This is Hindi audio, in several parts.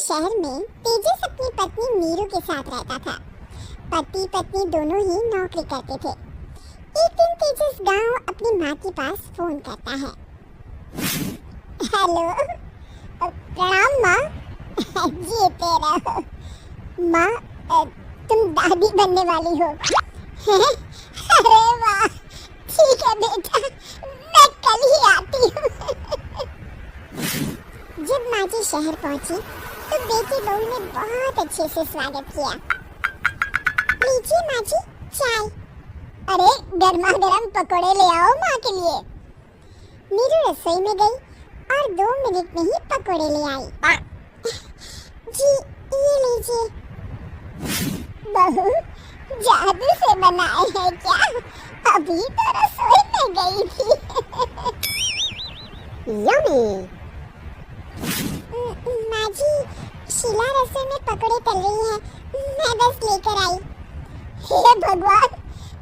शहर में तेजस अपनी पत्नी नीरू के साथ रहता था। पति पत्नी दोनों ही नौकरी करते थे। एक दिन तेजस गांव अपनी माँ के पास फोन करता है। हेलो, प्रणाम माँ। जीते रहो माँ, तुम दादी बनने वाली हो। अरे वाह, ठीक है बेटा, मैं कल ही आती हूँ। जब माँ जी शहर पहुंची तो बेटी बहू ने बहुत अच्छे से स्वागत किया। लीजिए माँ जी चाय। अरे गर्मा गर्म पकोड़े ले आओ माँ के लिए। नीरू रसोई में गई और 2 मिनट में ही पकोड़े ले आई। जी ये लीजिए। बहू जादू से बनाए हैं क्या? अभी तो रसोई में गई थी। यम्मी। माँ जी, शीला रसोई में पकोड़े तल रही है, मैं बस लेकर आई। हे भगवान,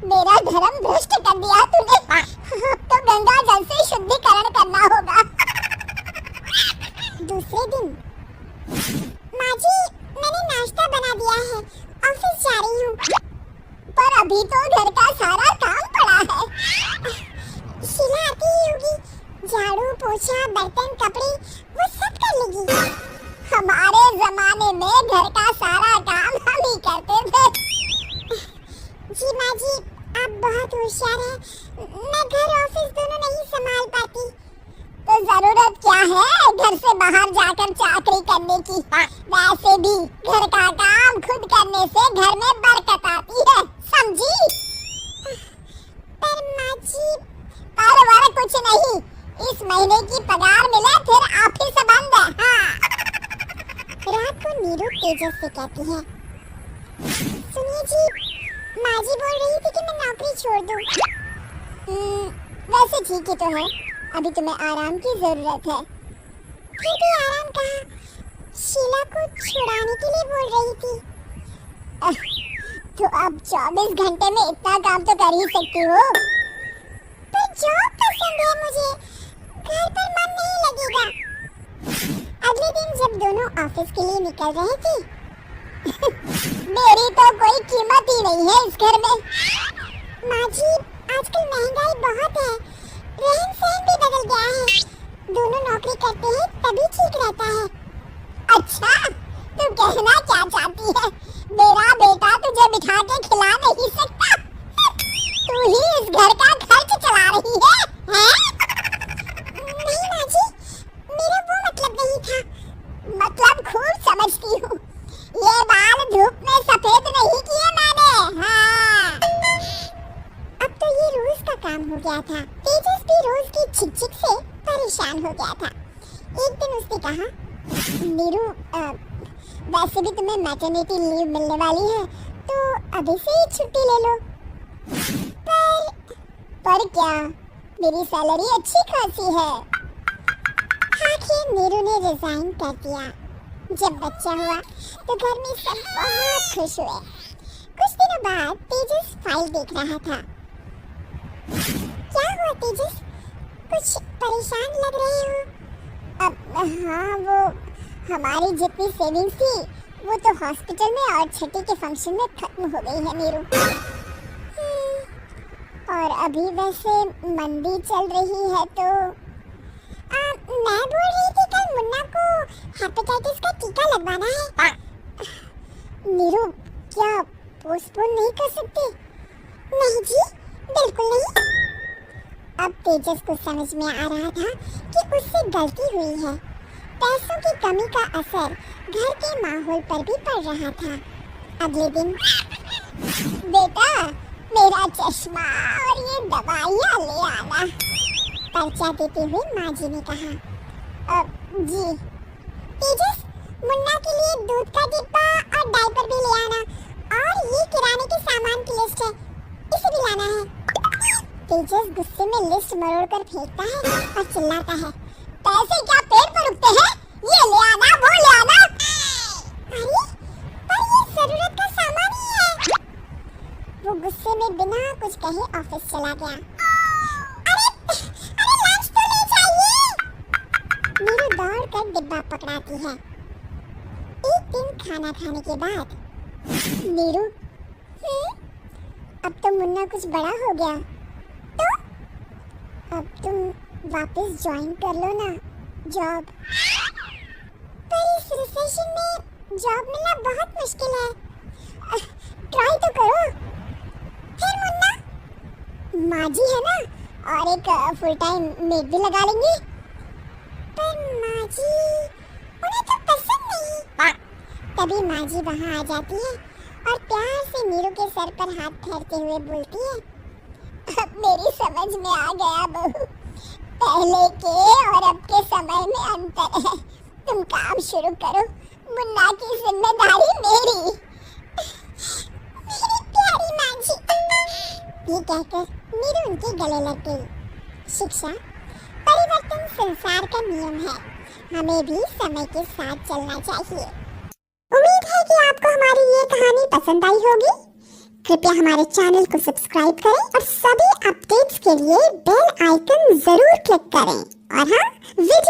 मेरा धर्म भ्रष्ट कर दिया तूने। अब तो गंगा जल से शुद्धिकरण करना होगा। दूसरे दिन, माँ जी मैंने नाश्ता बना दिया है, ऑफिस जा रही हूँ। पर अभी तो घर का सारा काम पड़ा है। शीला आती ही होगी, झाड़ू पोछा बर्तन कपड़े वो सब कर लेगी। हमारे जमाने में घर का सारा काम हम ही करते थे। जी माँ जी, आप बहुत होशियार हैं। मैं घर ऑफिस दोनों नहीं संभाल पाती। तो जरूरत क्या है घर से बाहर जाकर चाकरी करने की? वैसे भी घर का काम खुद करने से घर में बरकत आती है, समझी? पर माँ जी, पर कुछ नहीं, इस महीने की पगार मिले फिर ऑफिस बंद है। हाँ। रात को नीरू तेजस से कहती है, सुनिए जी, माँ जी बोल रही थी कि मैं नौकरी छोड़ दूं। वैसे ठीक ही तो है, अभी तुम्हें आराम की जरूरत है। फिर भी आराम कहाँ, शीला को छुड़ाने के लिए बोल रही थी। तो अब 24 घंटे में इतना काम तो कर ही सकती हो। पर जॉब पसंद है मुझे, घर पर मन नहीं लगेगा। अगले दिन जब दोनों ऑफिस के लिए निकल रहे थे, मेरी तो कोई कीमत ही नहीं है इस घर में। माँ जी, आजकल महंगाई बहुत है, रहन सहन भी बदल गया है। दोनों नौकरी करते हैं तभी ठीक रहता है। अच्छा, तू कहना क्या चाहती है? मेरा बेटा तुझे बिठा के खिला नहीं सकता? तू ही इस घर का खर्च चला रही है, हैं? नहीं माँ जी, मेरा वो मतलब नहीं था। मतलब खूब समझती हूँ, ये बाल धूप में सफेद नहीं किए मैंने। हाँ। अब तो ये रोज का काम हो गया था। तेजस भी रोज की चिक-चिक से परेशान हो गया था। एक दिन उसने कहा, नीरू, वैसे भी तुम्हें मैटरनिटी लीव मिलने वाली है, तो अभी से ही छुट्टी ले लो। पर क्या, मेरी सैलरी अच्छी खासी है। आखिर नीरू ने रिजाइन कर दिया। जब बच्चा हुआ तो घर में सब बहुत खुश हुए। कुछ दिनों बाद तेजस फाइल देख रहा था। क्या हुआ तेजस, कुछ परेशान लग रहे हो? हाँ, वो हमारी जितनी सेविंग्स थी वो तो हॉस्पिटल में और छठी के फंक्शन में खत्म हो गई है नीरू। और अभी वैसे मंदी चल रही है तो मैं बोल रही थी कल मुन्ना को हेपेटाइटिस का टीका लगवाना है। नीरू, क्या पोस्टपोन नहीं कर सकते? नहीं जी, बिल्कुल नहीं। अब तेजस को समझ में आ रहा था कि उससे गलती हुई है। पैसों की कमी का असर घर के माहौल पर भी पड़ रहा था। अगले दिन, बेटा मेरा चश्मा और ये दवाइयाँ ले आना, पर्चा देते हुए माँ जी ने कहा। जी। तेजस, मुन्ना के लिए दूध का डिब्बा और डायपर भी ले आना, और ये किराने के सामान की लिस्ट है, इसे भी लाना है। तेजस गुस्से में लिस्ट मरोड़ कर फेंकता है और चिल्लाता है, पैसे क्या पेड़ पर उगते हैं? ये ले आना, वो ले आना। अरे, पर ये जरूरत का सामान ही है। वो गुस्से में बिना कुछ कहे ऑफिस चला गया। अरे लंच तो ले जाइए। नीरू दौड़ कर डिब्बा पकड़ाती है। दिन खाना खाने के बाद। नीरू, अब तो मुन्ना कुछ बड़ा हो गया, तो अब तुम वापस ज्वाइन कर लो ना जॉब। पर इस रिसेशन में जॉब मिलना बहुत मुश्किल है। ट्राई तो करो। फिर मुन्ना, माँ जी है ना, और एक फुल टाइम मेड भी लगा लेंगे। पर माँ जी, उन्हें तो पसंद नहीं। तभी माँ जी वहाँ आ जाती है और प्यार से नीरू के सर पर हाथ फेरते हुए बोलती है, अब मेरी समझ में आ गया बहू, पहले के और अब के समय में अंतर है। तुम काम शुरू करो, मुन्ना की जिम्मेदारी मेरी। मेरी प्यारी माँ जी। ये कहकर नीरू उनके गले लग गई। शिक्षा, परिवर्तन संसार का नियम है, हमें भी समय के साथ चलना चाहिए। उम्मीद है कि आपको हमारी ये कहानी पसंद आई होगी। कृपया हमारे चैनल को सब्सक्राइब करें और सभी अपडेट्स के लिए बेल आइकन जरूर क्लिक करें। और हाँ, वीडियो